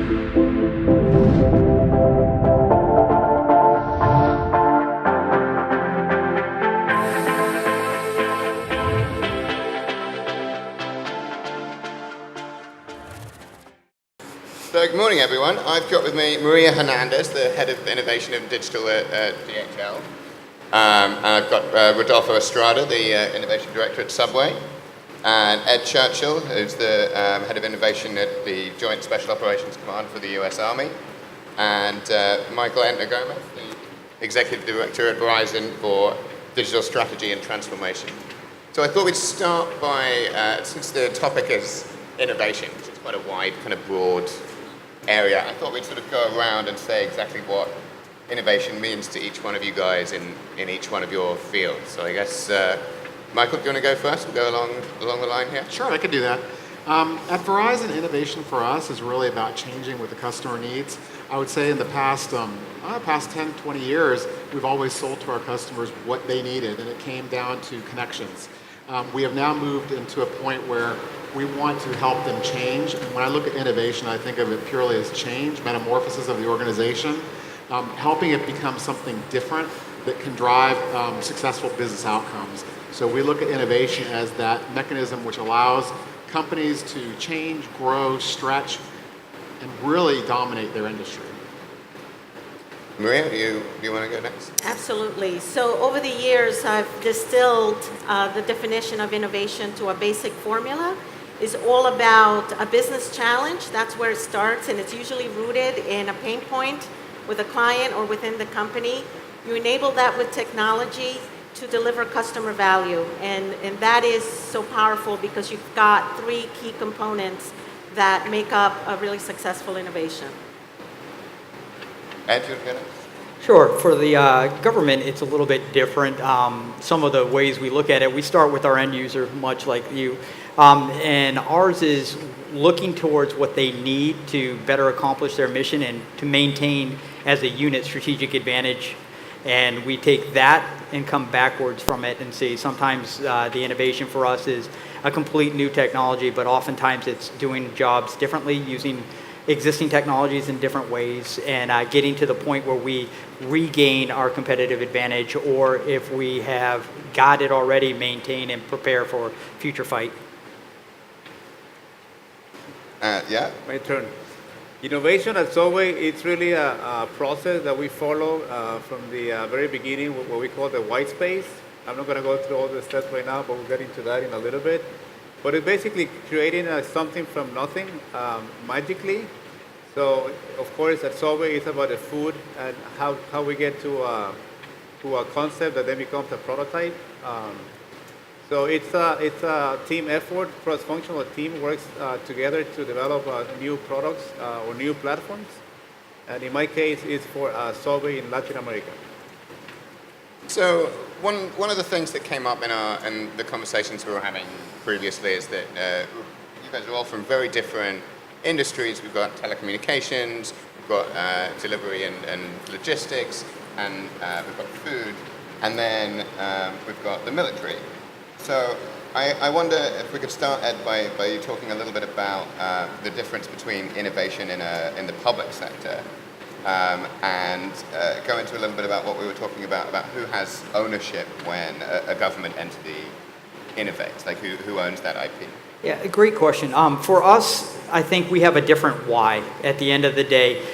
So good morning, everyone. I've got with me Maria Hernandez, the Head of Innovation and Digital at DHL. And I've got Rodolfo Estrada, the Innovation Director at Subway. And Ed Churchill, who's the Head of Innovation at the Joint Special Operations Command for the US Army. And Michael Entner, the Executive Director at Verizon for Digital Strategy and Transformation. So I thought we'd start by, since the topic is innovation, which is quite a wide, kind of broad area, I thought we'd sort of go around and say exactly what innovation means to each one of you guys in each one of your fields. So I guess, Michael, do you want to go first? We'll go along the line here. Sure, I could do that. At Verizon, innovation for us is really about changing what the customer needs. I would say in the past 10, 20 years, we've always sold to our customers what they needed, and it came down to connections. We have now moved into a point where we want to help them change. And when I look at innovation, I think of it purely as change, metamorphosis of the organization, helping it become something different that can drive successful business outcomes. So we look at innovation as that mechanism which allows companies to change, grow, stretch, and really dominate their industry. Maria, do you want to go next? Absolutely. So over the years, I've distilled the definition of innovation to a basic formula. It's all about a business challenge. That's where it starts, and it's usually rooted in a pain point with a client or within the company. You enable that with technology to deliver customer value, and that is so powerful because you've got three key components that make up a really successful innovation. Ed, you want to go next? Sure. For the government, it's a little bit different. Some of the ways we look at it, we start with our end user, much like you. And ours is looking towards what they need to better accomplish their mission and to maintain, as a unit, strategic advantage. And we take that and come backwards from it and see sometimes the innovation for us is a complete new technology, but oftentimes it's doing jobs differently, using existing technologies in different ways, and getting to the point where we regain our competitive advantage, or if we have got it already, maintain and prepare for future fight. Yeah. My turn. Innovation at Subway, it's really a process that we follow from the very beginning, what we call the white space. I'm not going to go through all the steps right now, but we'll get into that in a little bit. But it's basically creating something from nothing magically. So, of course, at Subway, it's about the food and how we get to a concept that then becomes a prototype. So it's a team effort. Cross-functional team works together to develop new products or new platforms. And in my case, it's for Subway in Latin America. So one of the things that came up in the conversations we were having previously is that you guys are all from very different industries. We've got telecommunications, we've got delivery and logistics, and we've got food, and then we've got the military. So I wonder if we could start, Ed, by you talking a little bit about the difference between innovation in the public sector and go into a little bit about what we were talking about who has ownership when a government entity innovates, like who owns that IP. Yeah, great question. For us, I think we have a different why at the end of the day.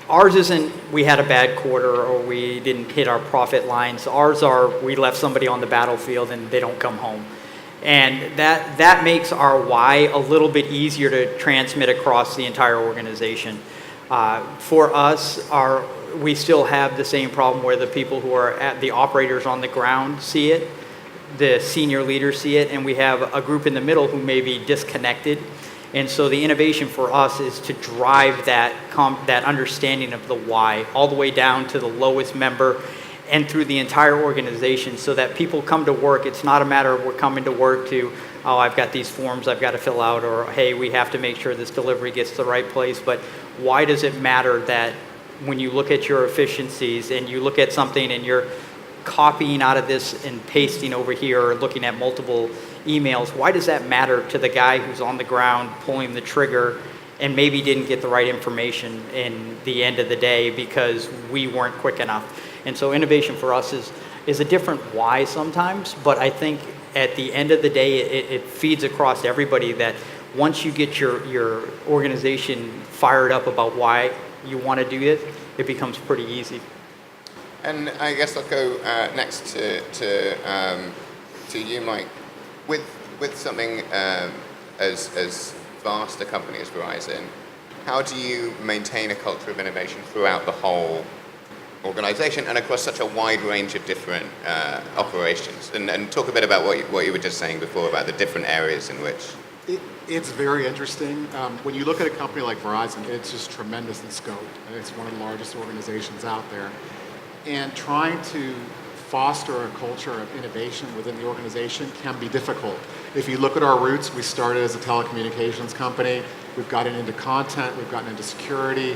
Ours isn't we had a bad quarter or we didn't hit our profit lines. Ours are we left somebody on the battlefield and they don't come home. And that makes our why a little bit easier to transmit across the entire organization. For us, we still have the same problem where the people who are at the operators on the ground see it, the senior leaders see it, and we have a group in the middle who may be disconnected. And so the innovation for us is to drive that understanding of the why all the way down to the lowest member and through the entire organization so that people come to work. It's not a matter of we're coming to work to, oh, I've got these forms I've got to fill out, or hey, we have to make sure this delivery gets to the right place. But why does it matter that when you look at your efficiencies and you look at something and you're copying out of this and pasting over here or looking at multiple emails, why does that matter to the guy who's on the ground pulling the trigger and maybe didn't get the right information in the end of the day because we weren't quick enough. And so innovation for us is a different why sometimes, but I think at the end of the day, it feeds across everybody that once you get your organization fired up about why you want to do it, it becomes pretty easy. And I guess I'll go next to you, Mike. With something as vast a company as Verizon, how do you maintain a culture of innovation throughout the whole organization and across such a wide range of different operations? And talk a bit about what you were just saying before about the different areas in which... It's very interesting. When you look at a company like Verizon, it's just tremendous in scope. It's one of the largest organizations out there. And trying to foster a culture of innovation within the organization can be difficult. If you look at our roots, we started as a telecommunications company. We've gotten into content, we've gotten into security.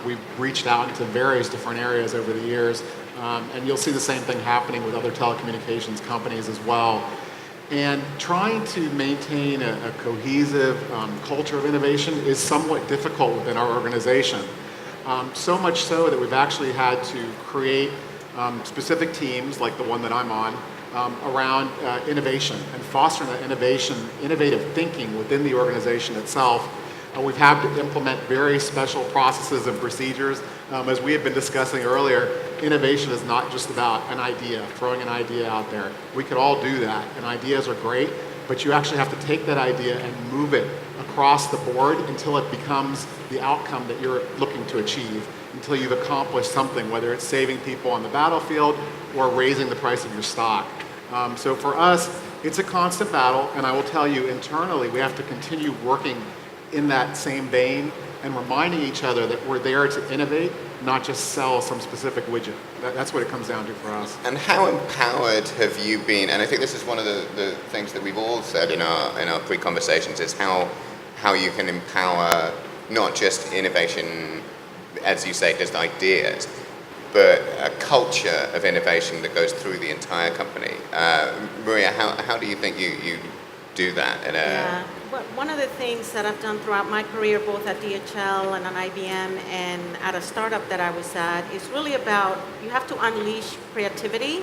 We've reached out into various different areas over the years. And you'll see the same thing happening with other telecommunications companies as well. And trying to maintain a cohesive culture of innovation is somewhat difficult within our organization. So much so that we've actually had to create specific teams, like the one that I'm on, around innovation and fostering that innovative thinking within the organization itself. We've had to implement very special processes and procedures. As we have been discussing earlier, innovation is not just about an idea, throwing an idea out there. We could all do that, and ideas are great, but you actually have to take that idea and move it across the board until it becomes the outcome that you're looking to achieve, until you've accomplished something, whether it's saving people on the battlefield or raising the price of your stock. So for us, it's a constant battle, and I will tell you internally, we have to continue working in that same vein and reminding each other that we're there to innovate, not just sell some specific widget. That's what it comes down to for us. And how empowered have you been? And I think this is one of the things that we've all said in our pre-conversations is how you can empower not just innovation, as you say, just ideas, but a culture of innovation that goes through the entire company. Maria, how do you think you do that? Yeah. Well, one of the things that I've done throughout my career, both at DHL and on IBM and at a startup that I was at, is really about you have to unleash creativity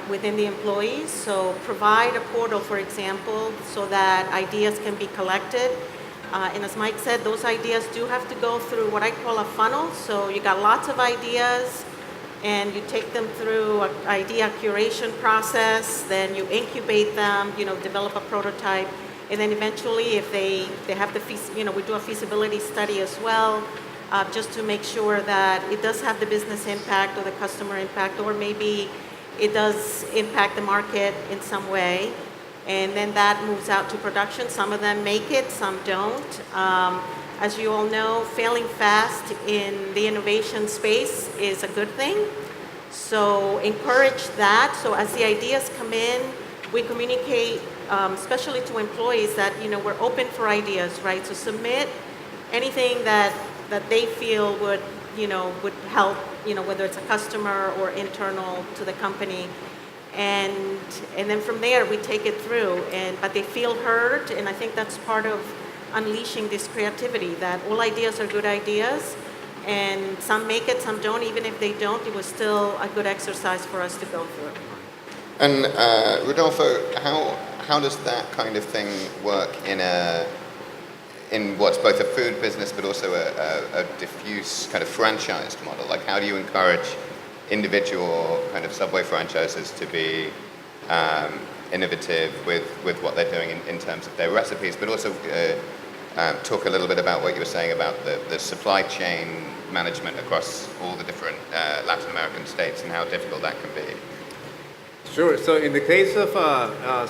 within the employees. So provide a portal, for example, so that ideas can be collected. And as Mike said, those ideas do have to go through what I call a funnel. So you got lots of ideas, and you take them through an idea curation process, then you incubate them, develop a prototype, and then eventually if they have the, we do a feasibility study as well, just to make sure that it does have the business impact or the customer impact, or maybe it does impact the market in some way. And then that moves out to production. Some of them make it, some don't. As you all know, failing fast in the innovation space is a good thing. So encourage that. So as the ideas come in, we communicate, especially to employees, that we're open for ideas, right? So submit anything that they feel would help, whether it's a customer or internal to the company. And then from there we take it through, but they feel heard, and I think that's part of unleashing this creativity, that all ideas are good ideas, and some make it, some don't. Even if they don't, it was still a good exercise for us to go through. And Rodolfo, how does that kind of thing work in what's both a food business but also a diffuse kind of franchised model? Like, how do you encourage individual kind of Subway franchises to be innovative with what they're doing in terms of their recipes, but also talk a little bit about what you were saying about the supply chain management across all the different Latin American states and how difficult that can be? Sure. So in the case of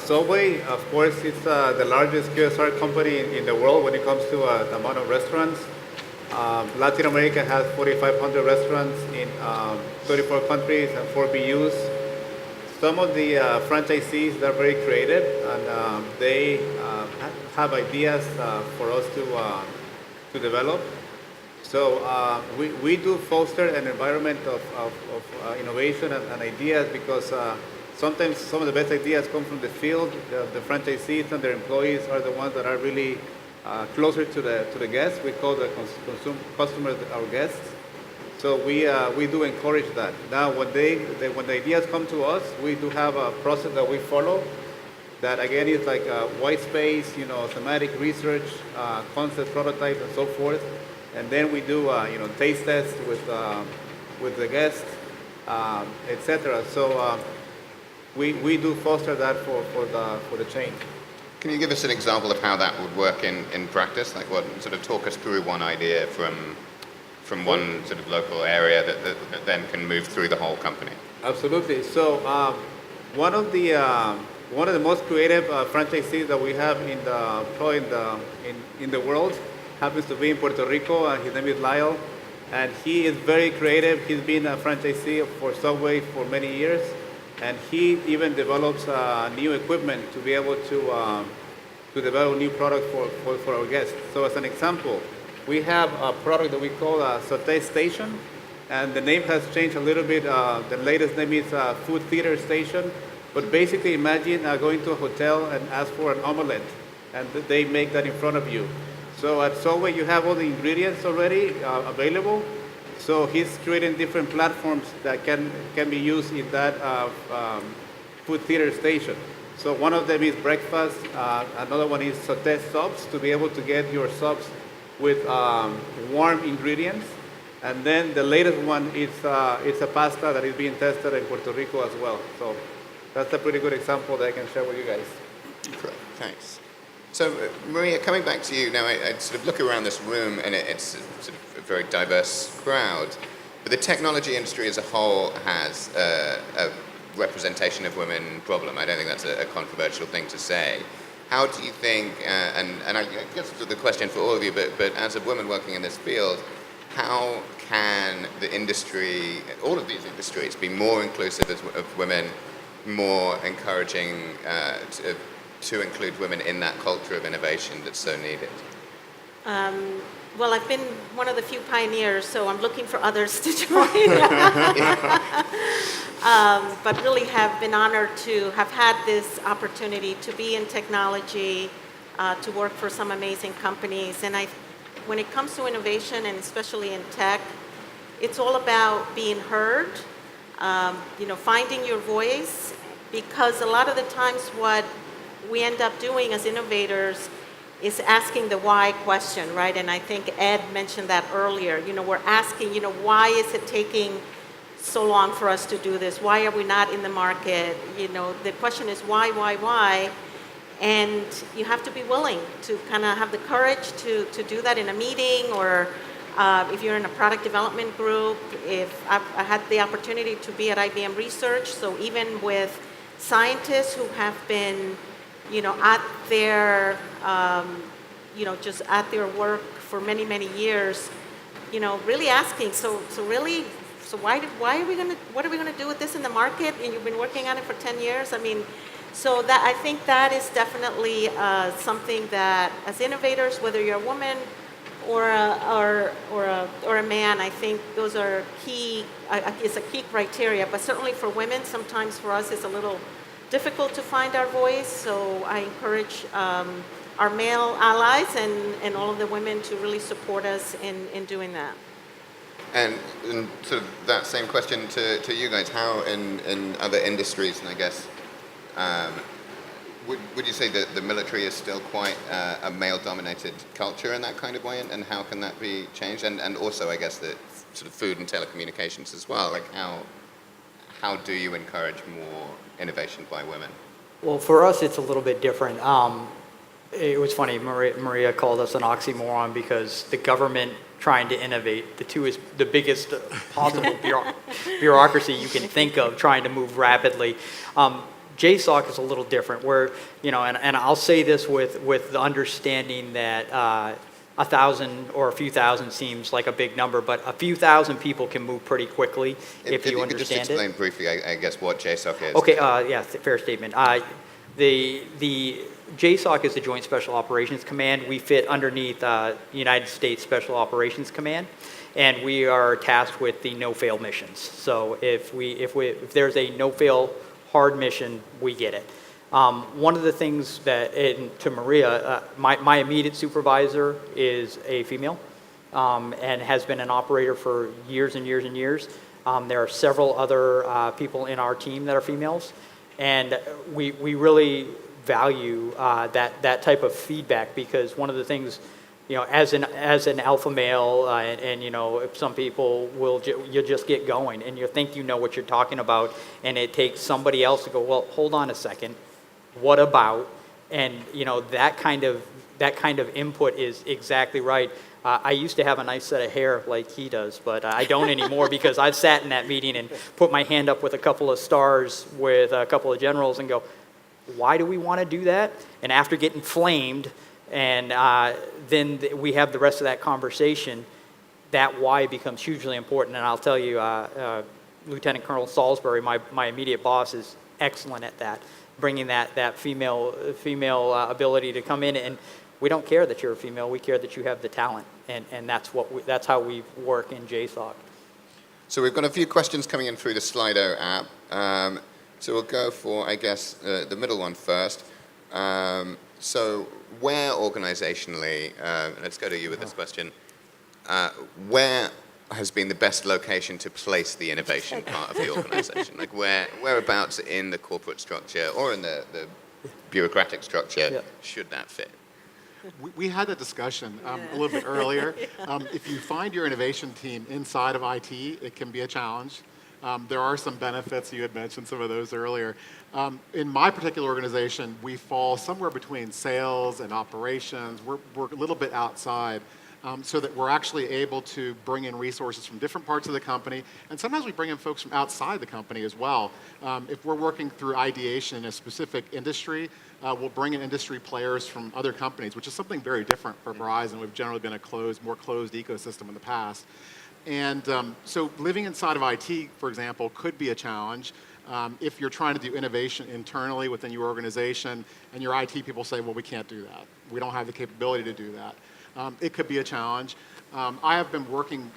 Subway, of course, it's the largest QSR company in the world when it comes to the amount of restaurants. Latin America has 4,500 restaurants in 34 countries and 4 BUs. Some of the franchisees, they're very creative, and they have ideas for us to develop. So we do foster an environment of innovation and ideas, because sometimes some of the best ideas come from the field. The franchisees and their employees are the ones that are really closer to the guests. We call the customers our guests. So we do encourage that. Now, when the ideas come to us, we do have a process that we follow. That again is like white space, thematic research, concept prototypes, and so forth. And then we do taste tests with the guests, etc. So we do foster that for the chain. Can you give us an example of how that would work in practice? Like what sort of talk us through one idea from one sort of local area that then can move through the whole company? Absolutely. So one of the most creative franchisees that we have in the world happens to be in Puerto Rico, and his name is Lyle, and he is very creative. He's been a franchisee for Subway for many years, and he even develops new equipment to be able to develop new products for our guests. So as an example, we have a product that we call a Sauté Station, and the name has changed a little bit. The latest name is Food Theater Station, but basically imagine going to a hotel and ask for an omelette, and they make that in front of you. So at Subway, you have all the ingredients already available. So he's creating different platforms that can be used in that food theater station. So one of them is breakfast. Another one is sauté subs, to be able to get your subs with warm ingredients. And then the latest one is it's a pasta that is being tested in Puerto Rico as well. So that's a pretty good example that I can share with you guys. Great, thanks. So, Maria, coming back to you now, I sort of look around this room, and it's sort of a very diverse crowd. But the technology industry as a whole has a representation of women problem. I don't think that's a controversial thing to say. How do you think, and I guess the question for all of you, but as a woman working in this field, how can the industry, all of these industries, be more inclusive of women, more encouraging to include women in that culture of innovation that's so needed? Well, I've been one of the few pioneers, so I'm looking for others to join. But really have been honored to have had this opportunity to be in technology, to work for some amazing companies. And when it comes to innovation, and especially in tech, it's all about being heard, finding your voice, because a lot of the times what we end up doing as innovators is asking the why question, right? And I think Ed mentioned that earlier. We're asking, why is it taking so long for us to do this? Why are we not in the market? The question is why? And you have to be willing to kind of have the courage to do that in a meeting, or if you're in a product development group. If I had the opportunity to be at IBM Research, so even with scientists who have been at their, just at their work for many, many years, really asking, so what are we gonna do with this in the market? And you've been working on it for 10 years. So that, I think that is definitely something that, as innovators, whether you're a woman or a man, I think those are key. It's a key criteria. But certainly for women, sometimes for us, it's a little difficult to find our voice, so I encourage our male allies and all of the women to really support us in doing that. And sort of that same question to you guys, how in other industries, and I guess, would you say that the military is still quite a male-dominated culture in that kind of way, and how can that be changed? And also, I guess, the sort of food and telecommunications as well, like how do you encourage more innovation by women? Well, for us, it's a little bit different. It was funny, Maria called us an oxymoron because the government trying to innovate, the two is the biggest possible bureaucracy you can think of, trying to move rapidly. JSOC is a little different, where, and I'll say this with the understanding that 1,000 or a few thousand seems like a big number, but a few thousand people can move pretty quickly if you understand it. If you could just explain briefly, I guess, what JSOC is. Okay, yeah, fair statement. The JSOC is the Joint Special Operations Command. We fit underneath United States Special Operations Command, and we are tasked with the no-fail missions. So if there's a no-fail hard mission, we get it. One of the things that, to Maria, my immediate supervisor is a female and has been an operator for years and years and years. There are several other people in our team that are females, and we really value that type of feedback, because one of the things, as an alpha male, and if some people you just get going and you think you know what you're talking about, and it takes somebody else to go, well, hold on a second, what about? And that kind of input is exactly right. I used to have a nice set of hair like he does, but I don't anymore, because I've sat in that meeting and put my hand up with a couple of stars with a couple of generals and go, why do we want to do that? And after getting flamed, and then we have the rest of that conversation, that why becomes hugely important. And I'll tell you, Lieutenant Colonel Salisbury, my immediate boss, is excellent at that, bringing that female ability to come in. And we don't care that you're a female. We care that you have the talent, and that's how we work in JSOC. So we've got a few questions coming in through the Slido app. So we'll go for, I guess, the middle one first. So where organizationally, let's go to you with this question, where has been the best location to place the innovation part of the organization? Like whereabouts in the corporate structure or in the bureaucratic structure should that fit? We had that discussion a little bit earlier. If you find your innovation team inside of IT, it can be a challenge. There are some benefits. You had mentioned some of those earlier. In my particular organization, we fall somewhere between sales and operations. We're a little bit outside, so that we're actually able to bring in resources from different parts of the company. And sometimes we bring in folks from outside the company as well. If we're working through ideation in a specific industry, we'll bring in industry players from other companies, which is something very different for Verizon. We've generally been a more closed ecosystem in the past. And so living inside of IT, for example, could be a challenge. If you're trying to do innovation internally within your organization and your IT people say, well, we can't do that. We don't have the capability to do that. It could be a challenge. I have been working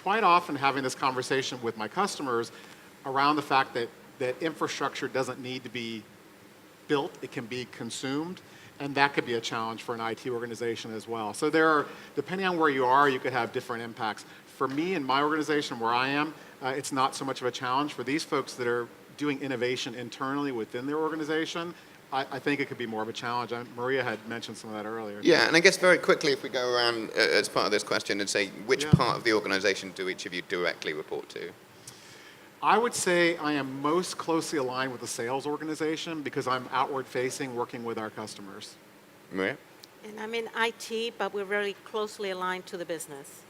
quite often having this conversation with my customers around the fact that infrastructure doesn't need to be built, it can be consumed. And that could be a challenge for an IT organization as well. So depending on where you are, you could have different impacts. For me and my organization where I am, it's not so much of a challenge. For these folks that are doing innovation internally within their organization, I think it could be more of a challenge. Maria had mentioned some of that earlier. Yeah, and I guess very quickly, if we go around as part of this question and say, which part of the organization do each of you directly report to? I would say I am most closely aligned with the sales organization because I'm outward facing, working with our customers. Maria? And I'm in IT, but we're very closely aligned to the business.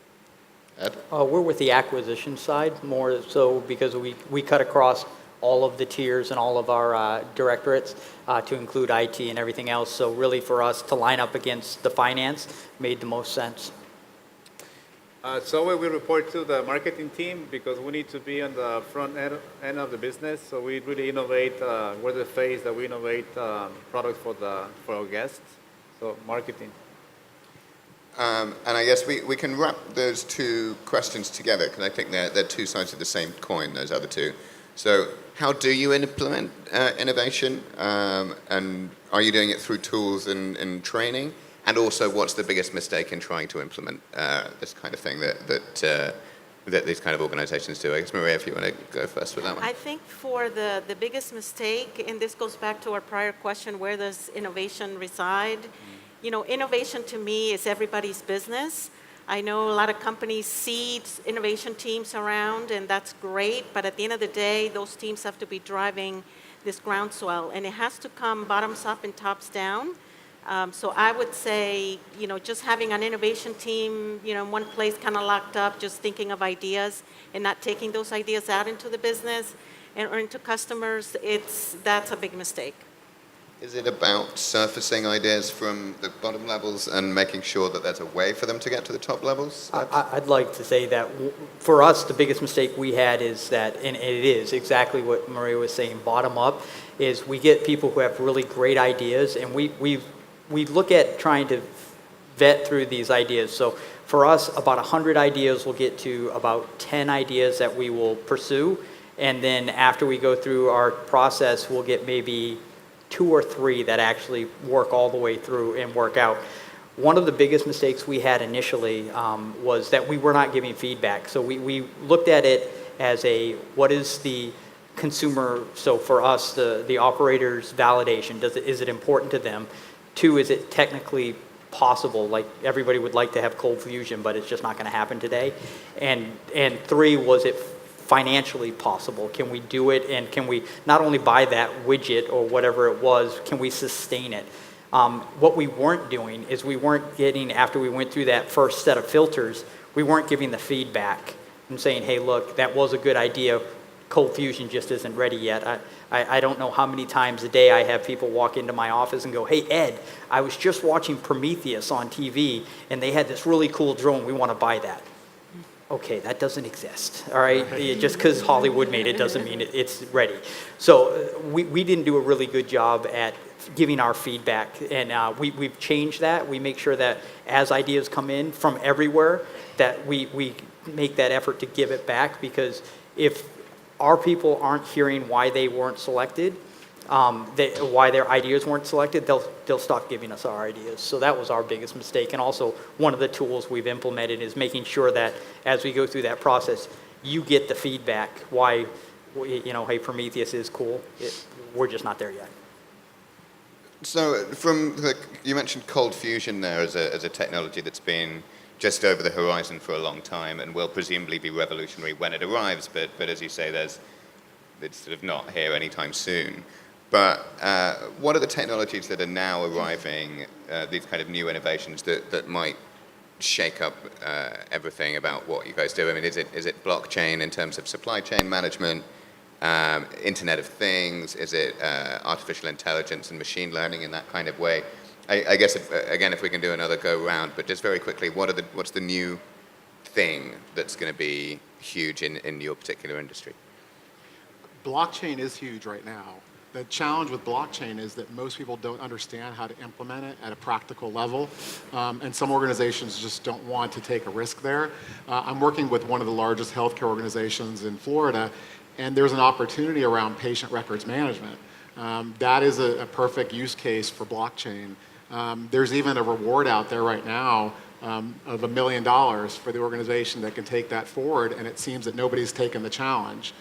Ed? We're with the acquisition side more so because we cut across all of the tiers and all of our directorates to include IT and everything else. So really for us to line up against the finance made the most sense. So we report to the marketing team because we need to be on the front end of the business. So we really innovate. We're the face that we innovate products for our guests. So marketing. And I guess we can wrap those two questions together because I think they're two sides of the same coin, those other two. So how do you implement innovation? And are you doing it through tools and training? And also, what's the biggest mistake in trying to implement this kind of thing that these kind of organizations do? I guess, Maria, if you want to go first with that one. I think for the biggest mistake, and this goes back to our prior question, where does innovation reside? You know, innovation to me is everybody's business. I know a lot of companies seed innovation teams around, and that's great, but at the end of the day, those teams have to be driving this groundswell, and it has to come bottoms up and tops down. So I would say, you know, just having an innovation team, you know, in one place kind of locked up, just thinking of ideas and not taking those ideas out into the business or into customers, that's a big mistake. Is it about surfacing ideas from the bottom levels and making sure that there's a way for them to get to the top levels? I'd like to say that for us, the biggest mistake we had is that, and it is exactly what Maria was saying, bottom up, is we get people who have really great ideas, and we look at trying to vet through these ideas. So for us, about 100 ideas will get to about 10 ideas that we will pursue. And then after we go through our process, we'll get maybe 2 or 3 that actually work all the way through and work out. One of the biggest mistakes we had initially was that we were not giving feedback. So we looked at it as what is the consumer, so for us, the operator's validation, is it important to them? 2, is it technically possible? Like everybody would like to have cold fusion, but it's just not going to happen today. And 3, was it financially possible? Can we do it, and can we not only buy that widget or whatever it was, can we sustain it? What we weren't doing is we weren't getting, after we went through that first set of filters, we weren't giving the feedback and saying, hey, look, that was a good idea. Cold fusion just isn't ready yet. I don't know how many times a day I have people walk into my office and go, hey, Ed, I was just watching Prometheus on TV, and they had this really cool drone. We want to buy that. Okay, that doesn't exist, all right? Just because Hollywood made it doesn't mean it's ready. So we didn't do a really good job at giving our feedback, and we've changed that. We make sure that as ideas come in from everywhere, that we make that effort to give it back, because if our people aren't hearing why they weren't selected, why their ideas weren't selected, they'll stop giving us our ideas. So that was our biggest mistake. And also, one of the tools we've implemented is making sure that as we go through that process, you get the feedback why, hey, Prometheus is cool. We're just not there yet. So you mentioned cold fusion there as a technology that's been just over the horizon for a long time and will presumably be revolutionary when it arrives, but as you say, it's sort of not here anytime soon. But what are the technologies that are now arriving, these kind of new innovations that might shake up everything about what you guys do? I mean, is it blockchain in terms of supply chain management, Internet of Things? Is it artificial intelligence and machine learning in that kind of way? I guess, if we can do another go round, but just very quickly, what's the new thing that's going to be huge in your particular industry? Blockchain is huge right now. The challenge with blockchain is that most people don't understand how to implement it at a practical level, and some organizations just don't want to take a risk there. I'm working with one of the largest healthcare organizations in Florida, and there's an opportunity around patient records management. That is a perfect use case for blockchain. There's even a reward out there right now of $1 million for the organization that can take that forward, and it seems that nobody's taken the challenge.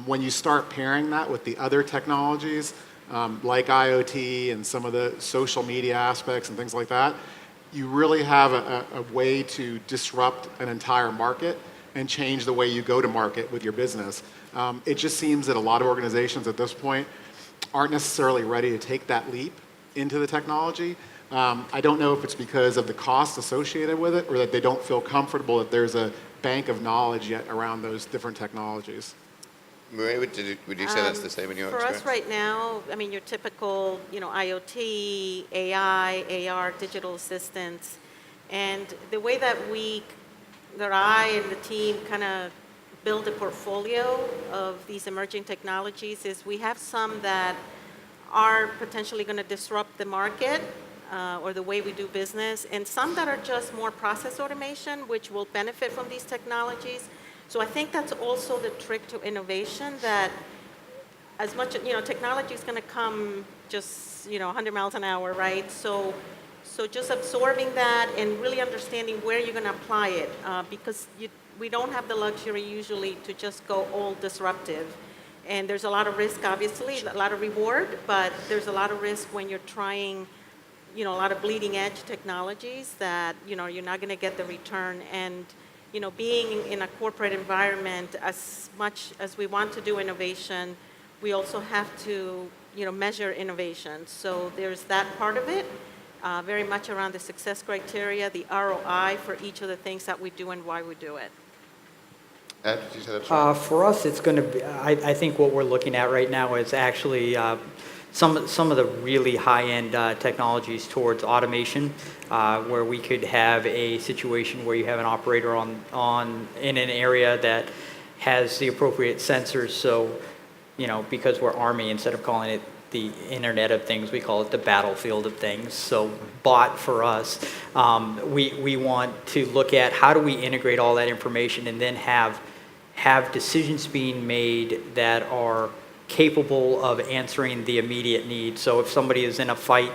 When you start pairing that with the other technologies, like IoT and some of the social media aspects and things like that, you really have a way to disrupt an entire market and change the way you go to market with your business. It just seems that a lot of organizations at this point aren't necessarily ready to take that leap into the technology. I don't know if it's because of the cost associated with it or that they don't feel comfortable that there's a bank of knowledge yet around those different technologies. Maria, would you say that's the same in your experience? For us right now, I mean, your typical, IoT, AI, AR, digital assistants, and the way that I and the team kind of build a portfolio of these emerging technologies is we have some that are potentially going to disrupt the market or the way we do business, and some that are just more process automation, which will benefit from these technologies. So I think that's also the trick to innovation, that as much, technology is going to come just, 100 miles an hour, right? So just absorbing that and really understanding where you're going to apply it, because we don't have the luxury usually to just go all disruptive. And there's a lot of risk, obviously, a lot of reward, but there's a lot of risk when you're trying, a lot of bleeding edge technologies that, you're not going to get the return. And, being in a corporate environment, as much as we want to do innovation, we also have to, measure innovation. So there's that part of it, very much around the success criteria, the ROI for each of the things that we do and why we do it. Ed, did you say that's right? For us, it's going to be, I think what we're looking at right now is actually some of the really high-end technologies towards automation, where we could have a situation where you have an operator in an area that has the appropriate sensors. So, because we're Army, instead of calling it the Internet of Things, we call it the battlefield of things. So bot for us, we want to look at how do we integrate all that information and then have decisions being made that are capable of answering the immediate need. So if somebody is in a fight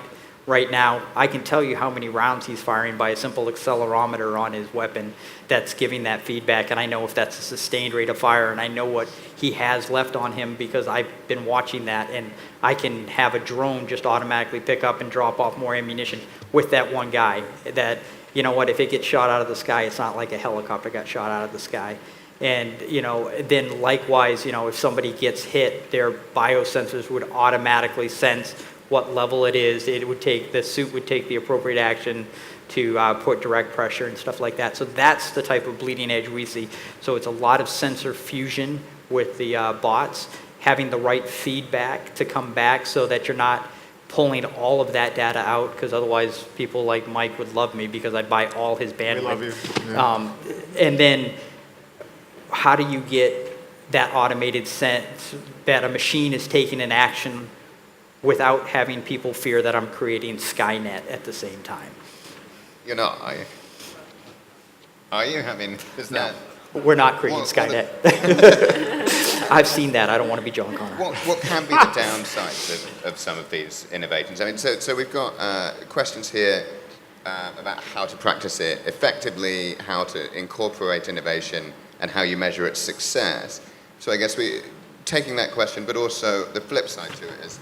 right now, I can tell you how many rounds he's firing by a simple accelerometer on his weapon that's giving that feedback, and I know if that's a sustained rate of fire, and I know what he has left on him because I've been watching that, and I can have a drone just automatically pick up and drop off more ammunition with that one guy. That, you know what, if it gets shot out of the sky, it's not like a helicopter got shot out of the sky. And, you know, then likewise, you know, if somebody gets hit, their biosensors would automatically sense what level it is. The suit would take the appropriate action to put direct pressure and stuff like that. So that's the type of bleeding edge we see. So it's a lot of sensor fusion with the bots, having the right feedback to come back so that you're not pulling all of that data out, because otherwise people like Mike would love me because I'd buy all his bandwidth. We love you. Yeah. And then how do you get that automated sense that a machine is taking an action without having people fear that I'm creating Skynet at the same time? You're not, are you? Are you? I mean, is that... We're not creating Skynet. I've seen that. I don't want to be John Connor. What can be the downsides of some of these innovations? I mean, so we've got questions here about how to practice it effectively, how to incorporate innovation, and how you measure its success. So I guess taking that question, but also the flip side to it is,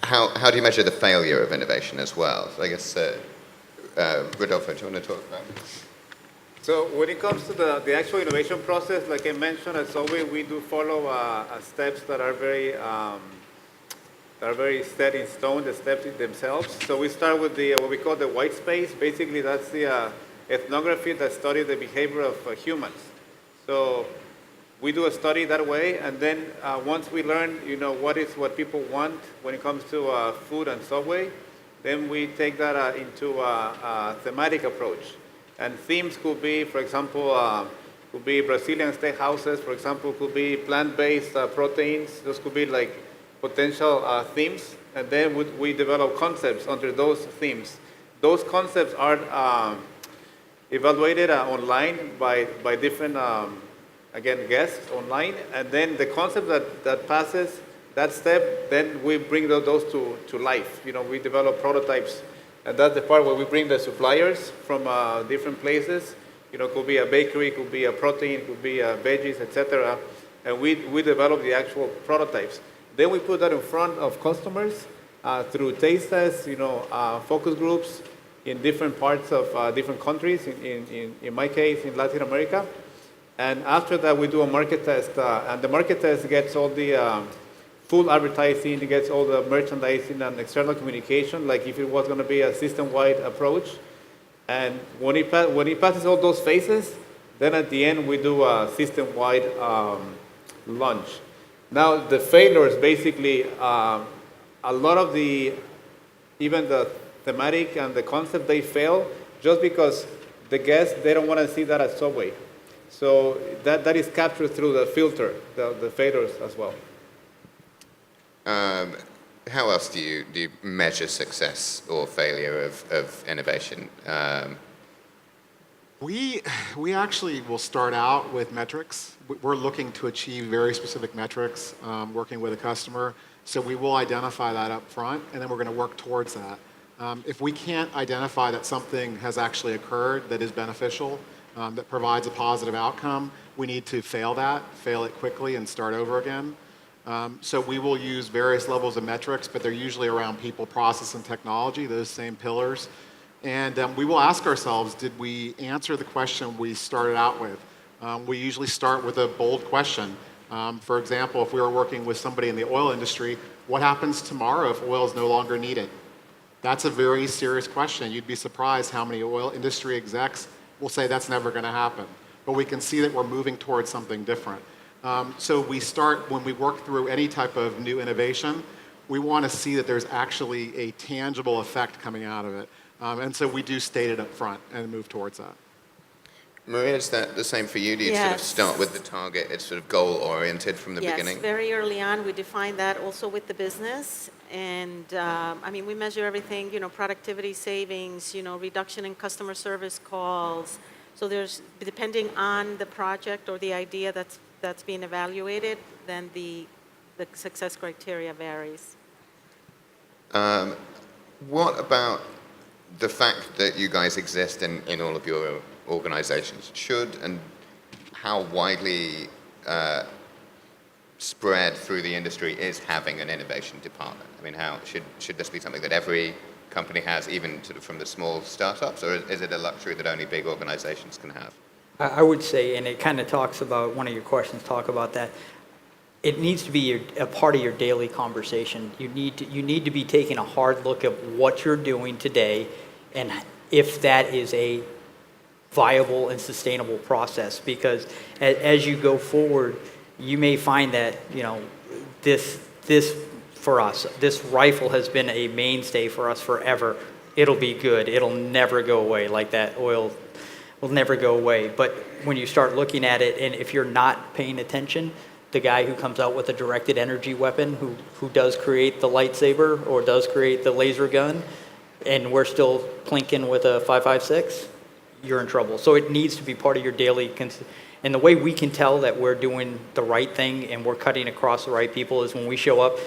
how do you measure the failure of innovation as well? So I guess, Rodolfo, do you want to talk about it? So when it comes to the actual innovation process, like I mentioned, as always, we do follow steps that are very set in stone, the steps themselves. So we start with what we call the white space. Basically, that's the ethnography that studies the behavior of humans. So we do a study that way, and then once we learn, you know, what people want when it comes to food and subway, then we take that into a thematic approach. And themes could be, for example, could be Brazilian steakhouses, for example, could be plant-based proteins. Those could be like potential themes, and then we develop concepts under those themes. Those concepts are evaluated online by different again, guests online, and then the concept that passes that step, then we bring those to life. You know, we develop prototypes, and that's the part where we bring the suppliers from different places. You know, it could be a bakery, it could be a protein, it could be veggies, etc. And we develop the actual prototypes. Then we put that in front of customers through taste tests, you know, focus groups in different parts of different countries, in my case, in Latin America. And after that, we do a market test, and the market test gets all the full advertising, it gets all the merchandising and external communication, like if it was going to be a system-wide approach. And when it passes all those phases, then at the end, we do a system-wide launch. Now, the failures, basically, a lot of even the thematic and the concept, they fail just because the guests, they don't want to see that at Subway. So that is captured through the filter, the failures as well. How else do you measure success or failure of innovation? We actually will start out with metrics. We're looking to achieve very specific metrics working with a customer. So we will identify that up front, and then we're going to work towards that. If we can't identify that something has actually occurred that is beneficial, that provides a positive outcome, we need to fail it quickly and start over again. So we will use various levels of metrics, but they're usually around people, process, and technology, those same pillars. And we will ask ourselves, did we answer the question we started out with? We usually start with a bold question. For example, if we were working with somebody in the oil industry, what happens tomorrow if oil is no longer needed? That's a very serious question. You'd be surprised how many oil industry execs will say that's never going to happen. But we can see that we're moving towards something different. So we start, when we work through any type of new innovation, we want to see that there's actually a tangible effect coming out of it. And so we do state it up front and move towards that. Maria, is that the same for you? Do you sort of start with the target, it's sort of goal-oriented from the beginning? Yes, very early on, we define that also with the business. And, I mean, we measure everything, you know, productivity savings, you know, reduction in customer service calls. So there's, depending on the project or the idea that's being evaluated, then the the success criteria varies. What about the fact that you guys exist in all of your organizations? Should and how widely spread through the industry is having an innovation department? I mean, how should this be something that every company has, even sort of from the small startups, or is it a luxury that only big organizations can have? I would say, and it kind of talks about, one of your questions talk about that, it needs to be a part of your daily conversation. You need to be taking a hard look at what you're doing today and if that is a viable and sustainable process. Because as you go forward, you may find that, this for us, this rifle has been a mainstay for us forever. It'll be good. It'll never go away, like that oil will never go away. But when you start looking at it, and if you're not paying attention, the guy who comes out with a directed energy weapon, who does create the lightsaber or does create the laser gun, and we're still plinking with a 5.56, you're in trouble. So it needs to be part of your daily. And the way we can tell that we're doing the right thing and we're cutting across the right people is when we show up.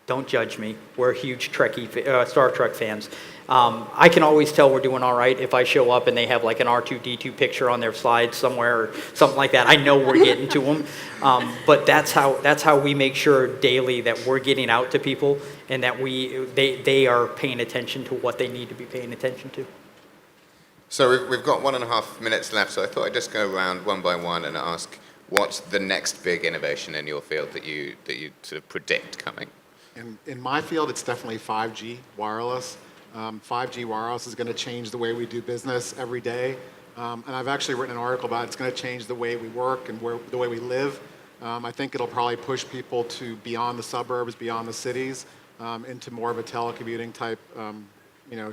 Don't judge me. We're huge Star Trek fans. I can always tell we're doing all right if I show up and they have like an R2-D2 picture on their slide somewhere or something like that. I know we're getting to them. But that's how we make sure daily that we're getting out to people and that they are paying attention to what they need to be paying attention to. So we've got 1.5 minutes left, so I thought I'd just go around one by one and ask what's the next big innovation in your field that you sort of predict coming? In my field, it's definitely 5G wireless. 5G wireless is going to change the way we do business every day. And I've actually written an article about it. It's going to change the way we work and the way we live. I think it'll probably push people to beyond the suburbs, beyond the cities, into more of a telecommuting type,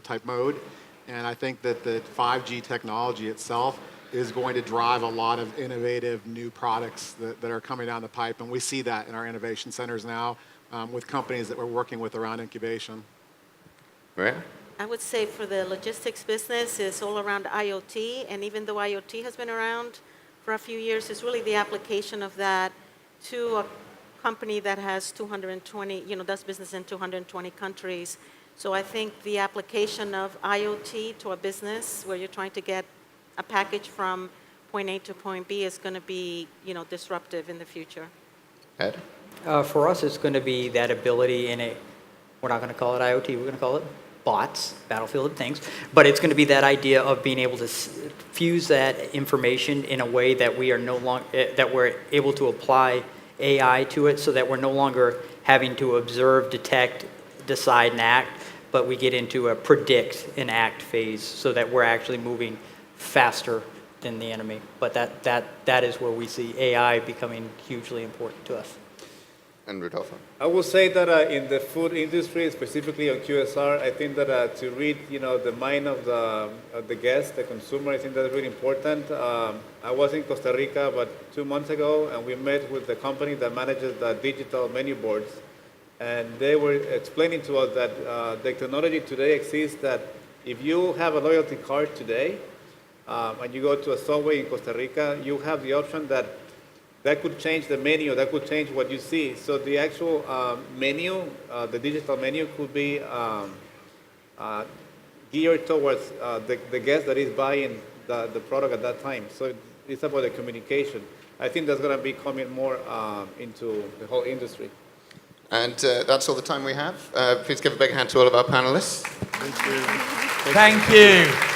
type mode. And I think that the 5G technology itself is going to drive a lot of innovative new products that are coming down the pipe. And we see that in our innovation centers now with companies that we're working with around incubation. Right. I would say for the logistics business, it's all around IoT. And even though IoT has been around for a few years, it's really the application of that to a company that has 220, does business in 220 countries. So I think the application of IoT to a business where you're trying to get a package from point A to point B is going to be, disruptive in the future. Ed? For us, it's going to be that ability we're not going to call it IoT, we're going to call it bots, battlefield of things, but it's going to be that idea of being able to fuse that information in a way that we are that we're able to apply AI to it so that we're no longer having to observe, detect, decide, and act, but we get into a predict and act phase so that we're actually moving faster than the enemy. But that is where we see AI becoming hugely important to us. And Rodolfo? I will say that in the food industry, specifically on QSR, I think that to read, the mind of the guest, the consumer, I think that's really important. I was in Costa Rica about 2 months ago, and we met with the company that manages the digital menu boards, and they were explaining to us that the technology today exists that if you have a loyalty card today, and you go to a Subway in Costa Rica, you have the option that could change the menu, that could change what you see. So the actual menu, the digital menu could be geared towards the guest that is buying the product at that time. So it's about the communication. I think that's going to be coming more into the whole industry. And that's all the time we have. Please give a big hand to all of our panelists. Thank you. Thank you.